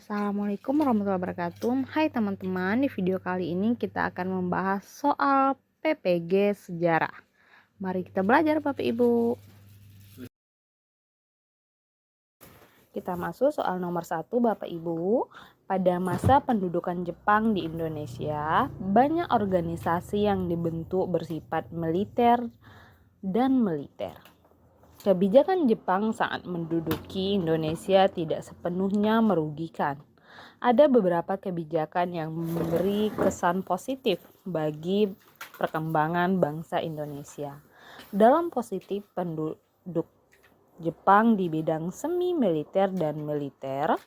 Assalamualaikum warahmatullahi wabarakatuh. Hai teman-teman, di video kali ini kita akan membahas soal PPG sejarah. Mari kita belajar Bapak Ibu. Kita masuk soal nomor 1 Bapak Ibu. Pada masa pendudukan Jepang di Indonesia, banyak organisasi yang dibentuk bersifat militer dan militer. Kebijakan Jepang saat menduduki Indonesia tidak sepenuhnya merugikan. Ada beberapa kebijakan yang memberi kesan positif bagi perkembangan bangsa Indonesia. Dalam positif, penduduk Jepang di bidang semi militer dan militer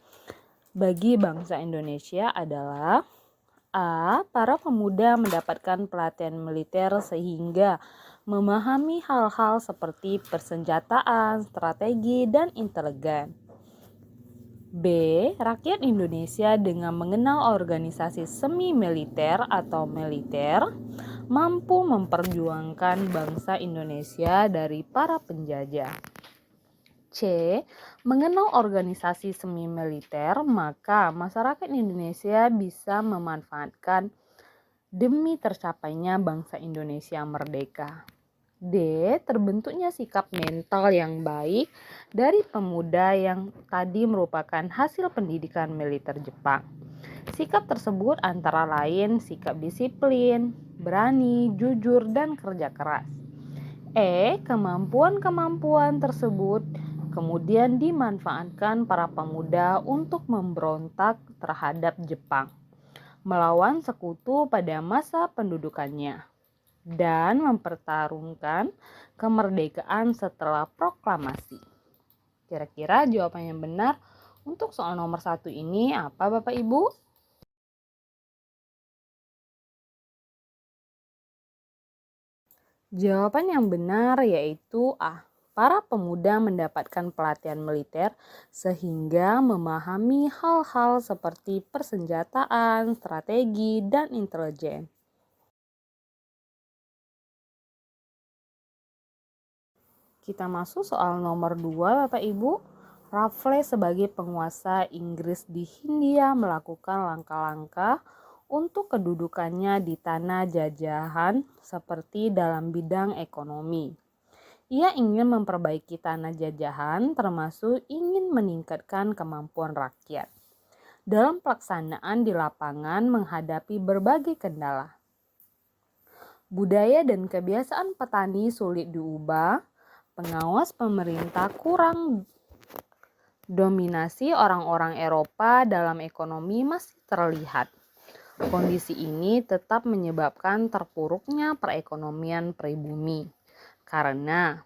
bagi bangsa Indonesia adalah A. Para pemuda mendapatkan pelatihan militer sehingga memahami hal-hal seperti persenjataan, strategi, dan intelijen. B. Rakyat Indonesia dengan mengenal organisasi semi militer atau militer mampu memperjuangkan bangsa Indonesia dari para penjajah. C. Mengenal organisasi semi militer, maka masyarakat Indonesia bisa memanfaatkan demi tercapainya bangsa Indonesia merdeka. D. Terbentuknya sikap mental yang baik dari pemuda yang tadi merupakan hasil pendidikan militer Jepang. Sikap tersebut antara lain sikap disiplin, berani, jujur, dan kerja keras. E. Kemampuan-kemampuan tersebut kemudian dimanfaatkan para pemuda untuk memberontak terhadap Jepang, melawan sekutu pada masa pendudukannya, dan mempertarungkan kemerdekaan setelah proklamasi. Kira-kira jawaban yang benar untuk soal nomor 1 ini apa Bapak Ibu? Jawaban yang benar yaitu A. Para pemuda mendapatkan pelatihan militer sehingga memahami hal-hal seperti persenjataan, strategi, dan intelijen. Kita masuk soal nomor 2 Bapak Ibu. Raffles sebagai penguasa Inggris di Hindia melakukan langkah-langkah untuk kedudukannya di tanah jajahan seperti dalam bidang ekonomi. Ia ingin memperbaiki tanah jajahan termasuk ingin meningkatkan kemampuan rakyat dalam pelaksanaan di lapangan menghadapi berbagai kendala. Budaya dan kebiasaan petani sulit diubah, pengawas pemerintah kurang, dominasi orang-orang Eropa dalam ekonomi masih terlihat. Kondisi ini tetap menyebabkan terpuruknya perekonomian pribumi. Karena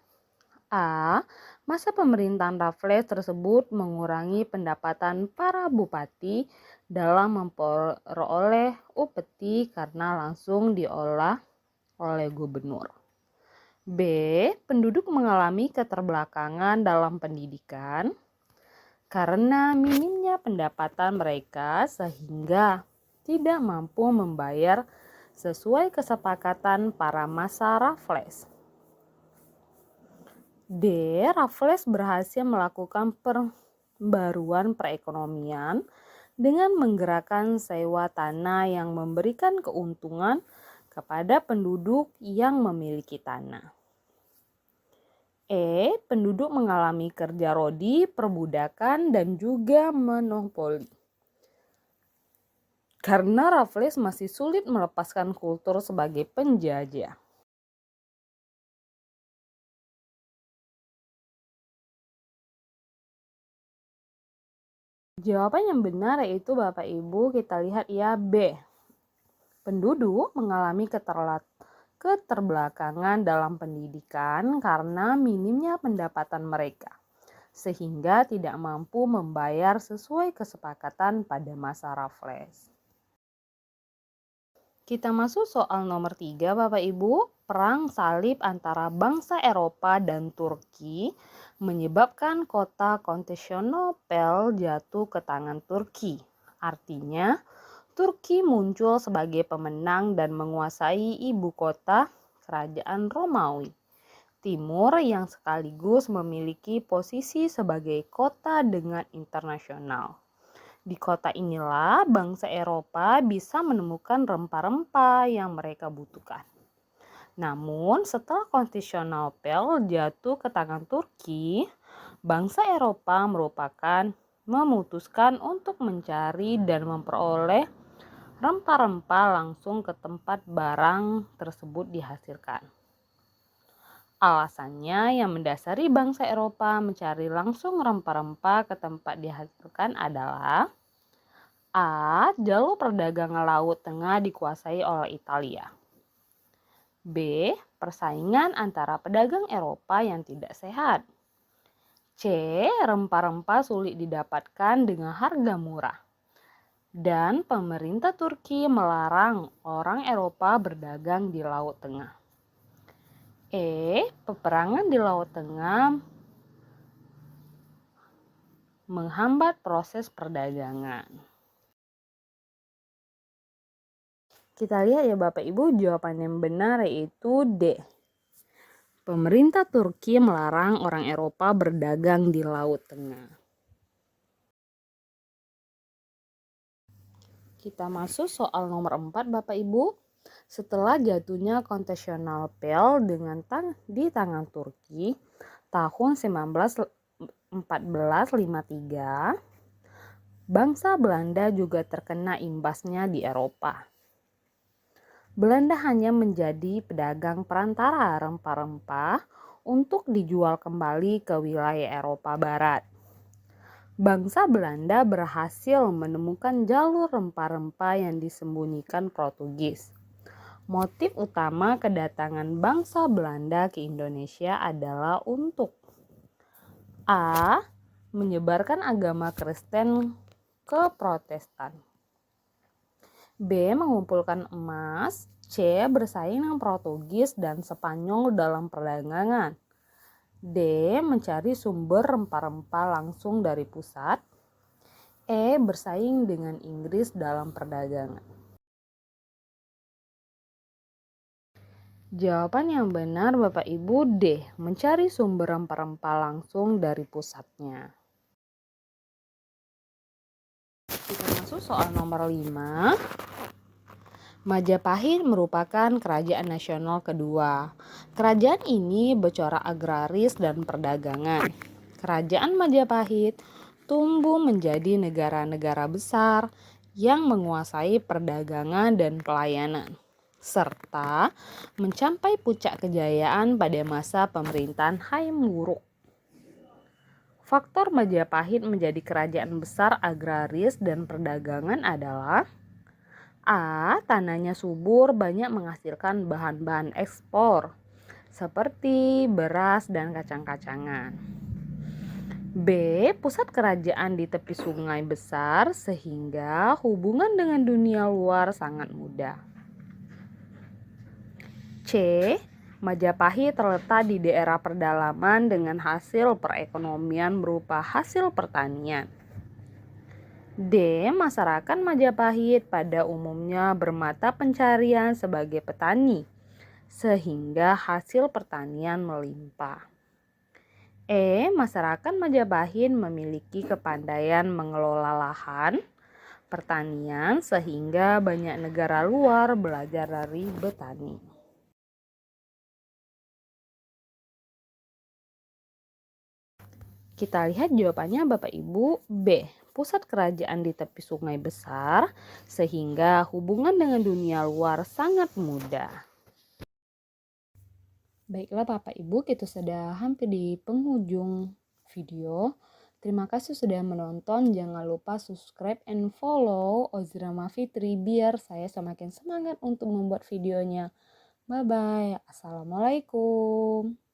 A. Masa pemerintahan Raffles tersebut mengurangi pendapatan para bupati dalam memperoleh upeti karena langsung diolah oleh gubernur. B. Penduduk mengalami keterbelakangan dalam pendidikan karena minimnya pendapatan mereka sehingga tidak mampu membayar sesuai kesepakatan para masa Raffles. D. Raffles berhasil melakukan pembaruan perekonomian dengan menggerakkan sewa tanah yang memberikan keuntungan kepada penduduk yang memiliki tanah. E. Penduduk mengalami kerja rodi, perbudakan, dan juga monopoli. Karena Raffles masih sulit melepaskan kultur sebagai penjajah. Jawaban yang benar yaitu Bapak Ibu, kita lihat ya B. Penduduk mengalami keterbelakangan dalam pendidikan karena minimnya pendapatan mereka, sehingga tidak mampu membayar sesuai kesepakatan pada masa Raffles. Kita masuk soal nomor 3 Bapak Ibu. Perang salib antara bangsa Eropa dan Turki menyebabkan kota Konstantinopel jatuh ke tangan Turki. Artinya, Turki muncul sebagai pemenang dan menguasai ibu kota kerajaan Romawi Timur yang sekaligus memiliki posisi sebagai kota dengan internasional. Di kota inilah bangsa Eropa bisa menemukan rempah-rempah yang mereka butuhkan. Namun setelah Konstantinopel jatuh ke tangan Turki, bangsa Eropa memutuskan untuk mencari dan memperoleh rempah-rempah langsung ke tempat barang tersebut dihasilkan. Alasannya yang mendasari bangsa Eropa mencari langsung rempah-rempah ke tempat dihasilkan adalah A. Jalur perdagangan Laut Tengah dikuasai oleh Italia. B. Persaingan antara pedagang Eropa yang tidak sehat. C. Rempah-rempah sulit didapatkan dengan harga murah. Dan pemerintah Turki melarang orang Eropa berdagang di Laut Tengah. Peperangan di Laut Tengah menghambat proses perdagangan. Kita lihat ya Bapak Ibu, jawaban yang benar yaitu D. Pemerintah Turki melarang orang Eropa berdagang di Laut Tengah. Kita masuk soal nomor 4 Bapak Ibu. Setelah jatuhnya Konstantinopel di tangan Turki tahun 1453, bangsa Belanda juga terkena imbasnya di Eropa. Belanda hanya menjadi pedagang perantara rempah-rempah untuk dijual kembali ke wilayah Eropa Barat. Bangsa Belanda berhasil menemukan jalur rempah-rempah yang disembunyikan Portugis. Motif utama kedatangan bangsa Belanda ke Indonesia adalah untuk A. Menyebarkan agama Kristen ke Protestan. B. Mengumpulkan emas. C. Bersaing dengan Portugis dan Spanyol dalam perdagangan. D. Mencari sumber rempah-rempah langsung dari pusat. E. Bersaing dengan Inggris dalam perdagangan. Jawaban yang benar Bapak Ibu D. Mencari sumber rempah-rempah langsung dari pusatnya. Kita masuk soal nomor 5. Majapahit merupakan kerajaan nasional kedua. Kerajaan ini bercorak agraris dan perdagangan. Kerajaan Majapahit tumbuh menjadi negara-negara besar yang menguasai perdagangan dan pelayanan, serta mencapai puncak kejayaan pada masa pemerintahan Hayam Wuruk. Faktor Majapahit menjadi kerajaan besar agraris dan perdagangan adalah A. Tanahnya subur, banyak menghasilkan bahan-bahan ekspor seperti beras dan kacang-kacangan. B. Pusat kerajaan di tepi sungai besar sehingga hubungan dengan dunia luar sangat mudah. C. Majapahit terletak di daerah pedalaman dengan hasil perekonomian berupa hasil pertanian. D. Masyarakat Majapahit pada umumnya bermata pencarian sebagai petani, sehingga hasil pertanian melimpah. E. Masyarakat Majapahit memiliki kepandaian mengelola lahan pertanian sehingga banyak negara luar belajar dari petani. Kita lihat jawabannya Bapak Ibu B. Pusat kerajaan di tepi sungai besar sehingga hubungan dengan dunia luar sangat mudah. Baiklah Bapak Ibu, kita sudah hampir di penghujung video. Terima kasih sudah menonton. Jangan lupa subscribe and follow Ozrama Fitri biar saya semakin semangat untuk membuat videonya. Bye bye. Assalamualaikum.